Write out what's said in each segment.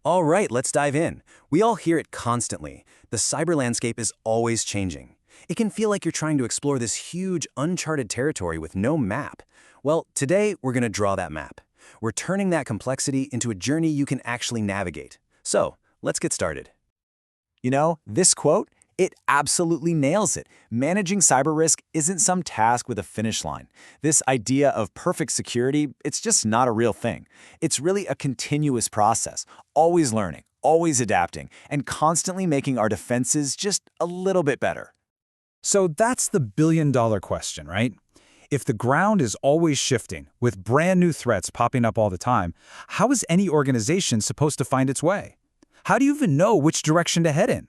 All right, let's dive in. We all hear it constantly. The cyber landscape is always changing. It can feel like you're trying to explore this huge, uncharted territory with no map. Well, today we're going to draw that map. We're turning that complexity into a journey you can actually navigate. So, let's get started. You know, this quote, it absolutely nails it. Managing cyber risk isn't some task with a finish line. This idea of perfect security, it's just not a real thing. It's really a continuous process, always learning, always adapting, and constantly making our defenses just a little bit better. So that's the billion-dollar question, right? If the ground is always shifting, with brand new threats popping up all the time, how is any organization supposed to find its way? How do you even know which direction to head in?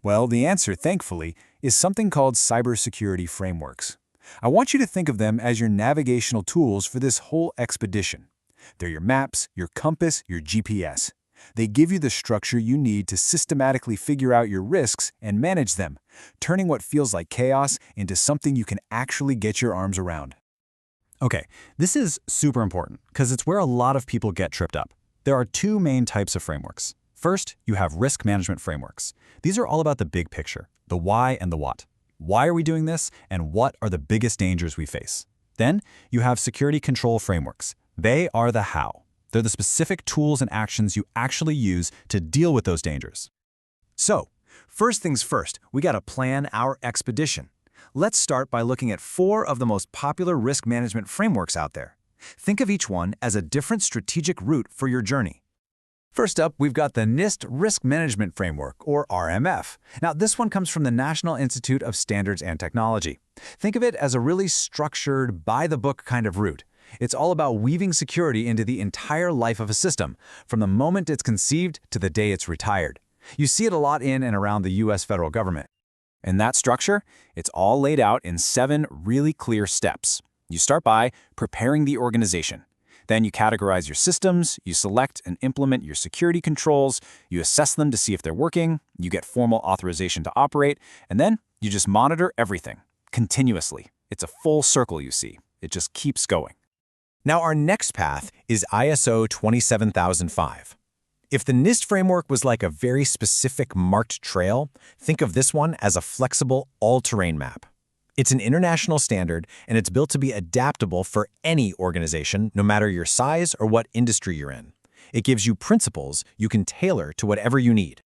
Well, the answer, thankfully, is something called cybersecurity frameworks. I want you to think of them as your navigational tools for this whole expedition. They're your maps, your compass, your GPS. They give you the structure you need to systematically figure out your risks and manage them, turning what feels like chaos into something you can actually get your arms around. Okay, this is super important because it's where a lot of people get tripped up. There are two main types of frameworks. First, you have risk management frameworks. These are all about the big picture, the why and the what. Why are we doing this, and what are the biggest dangers we face? Then, you have security control frameworks. They are the how. They're the specific tools and actions you actually use to deal with those dangers. So, first things first, we gotta plan our expedition. Let's start by looking at 4 of the most popular risk management frameworks out there. Think of each one as a different strategic route for your journey. First up, we've got the NIST Risk Management Framework, or RMF. Now, this one comes from the National Institute of Standards and Technology. Think of it as a really structured, by-the-book kind of route. It's all about weaving security into the entire life of a system, from the moment it's conceived to the day it's retired. You see it a lot in and around the U.S. federal government. And that structure, it's all laid out in 7 really clear steps. You start by preparing the organization. Then you categorize your systems, you select and implement your security controls, you assess them to see if they're working, you get formal authorization to operate, and then you just monitor everything, continuously. It's a full circle, you see. It just keeps going. Now our next path is ISO 27005. If the NIST framework was like a very specific marked trail, think of this one as a flexible, all-terrain map. It's an international standard, and it's built to be adaptable for any organization, no matter your size or what industry you're in. It gives you principles you can tailor to whatever you need.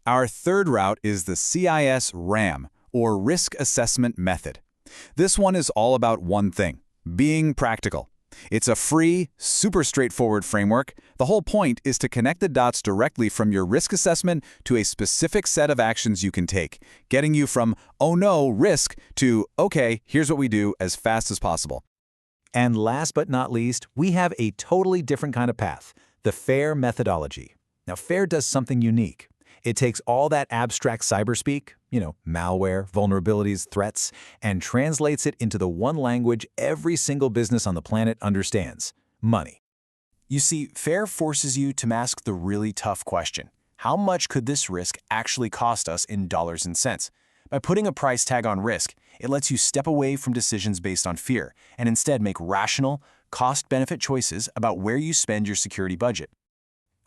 Our third route is the CIS RAM, or Risk Assessment Method. This one is all about one thing: being practical. It's a free, super straightforward framework. The whole point is to connect the dots directly from your risk assessment to a specific set of actions you can take, getting you from, oh no, risk, to, okay, here's what we do as fast as possible. And last but not least, we have a totally different kind of path, the FAIR methodology. Now, FAIR does something unique. It takes all that abstract cyberspeak, malware, vulnerabilities, threats, and translates it into the one language every single business on the planet understands: money. You see, FAIR forces you to ask the really tough question: how much could this risk actually cost us in dollars and cents? By putting a price tag on risk, it lets you step away from decisions based on fear and instead make rational, cost-benefit choices about where you spend your security budget.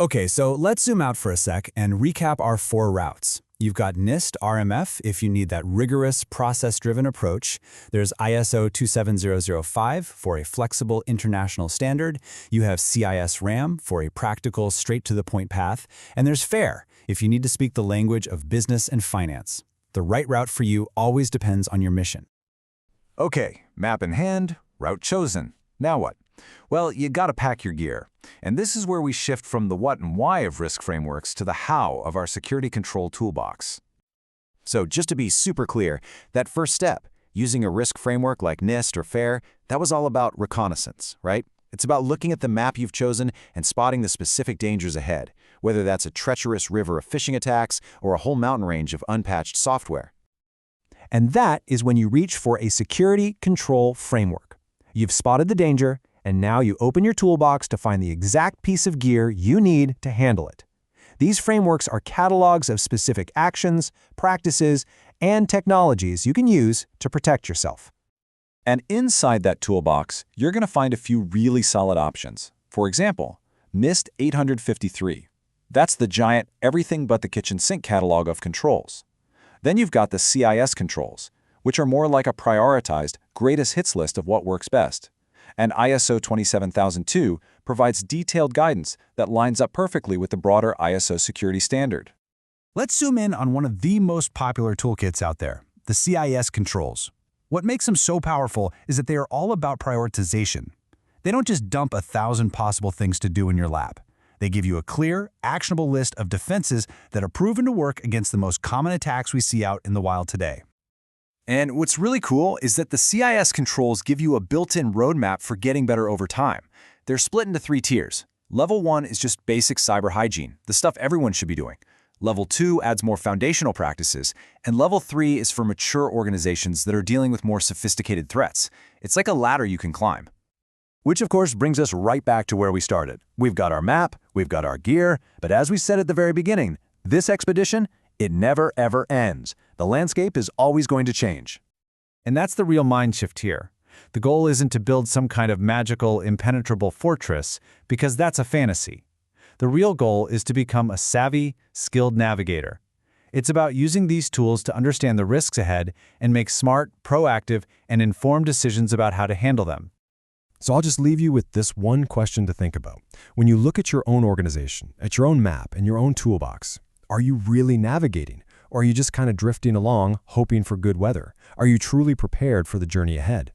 Okay, so let's zoom out for a sec and recap our 4 routes. You've got NIST RMF if you need that rigorous, process-driven approach. There's ISO 27005 for a flexible international standard. You have CIS RAM for a practical, straight-to-the-point path. And there's FAIR if you need to speak the language of business and finance. The right route for you always depends on your mission. Okay, map in hand, route chosen. Now what? Well, you gotta pack your gear. And this is where we shift from the what and why of risk frameworks to the how of our security control toolbox. So just to be super clear, that first step, using a risk framework like NIST or FAIR, that was all about reconnaissance, right? It's about looking at the map you've chosen and spotting the specific dangers ahead, whether that's a treacherous river of phishing attacks or a whole mountain range of unpatched software. And that is when you reach for a security control framework. You've spotted the danger, and now you open your toolbox to find the exact piece of gear you need to handle it. These frameworks are catalogs of specific actions, practices, and technologies you can use to protect yourself. And inside that toolbox, you're going to find a few really solid options. For example, NIST 853. That's the giant everything but the kitchen sink catalog of controls. Then you've got the CIS controls, which are more like a prioritized, greatest hits list of what works best. And ISO 27002 provides detailed guidance that lines up perfectly with the broader ISO security standard. Let's zoom in on one of the most popular toolkits out there, the CIS controls. What makes them so powerful is that they are all about prioritization. They don't just dump 1,000 possible things to do in your lap. They give you a clear, actionable list of defenses that are proven to work against the most common attacks we see out in the wild today. And what's really cool is that the CIS controls give you a built-in roadmap for getting better over time. They're split into 3 tiers. Level 1 is just basic cyber hygiene, the stuff everyone should be doing. Level 2 adds more foundational practices, and Level 3 is for mature organizations that are dealing with more sophisticated threats. It's like a ladder you can climb. Which of course brings us right back to where we started. We've got our map, we've got our gear, but as we said at the very beginning, this expedition, it never ever ends. The landscape is always going to change. And that's the real mind shift here. The goal isn't to build some kind of magical, impenetrable fortress, because that's a fantasy. The real goal is to become a savvy, skilled navigator. It's about using these tools to understand the risks ahead and make smart, proactive, and informed decisions about how to handle them. So I'll just leave you with this one question to think about. When you look at your own organization, at your own map and your own toolbox, are you really navigating? Or are you just kind of drifting along, hoping for good weather? Are you truly prepared for the journey ahead?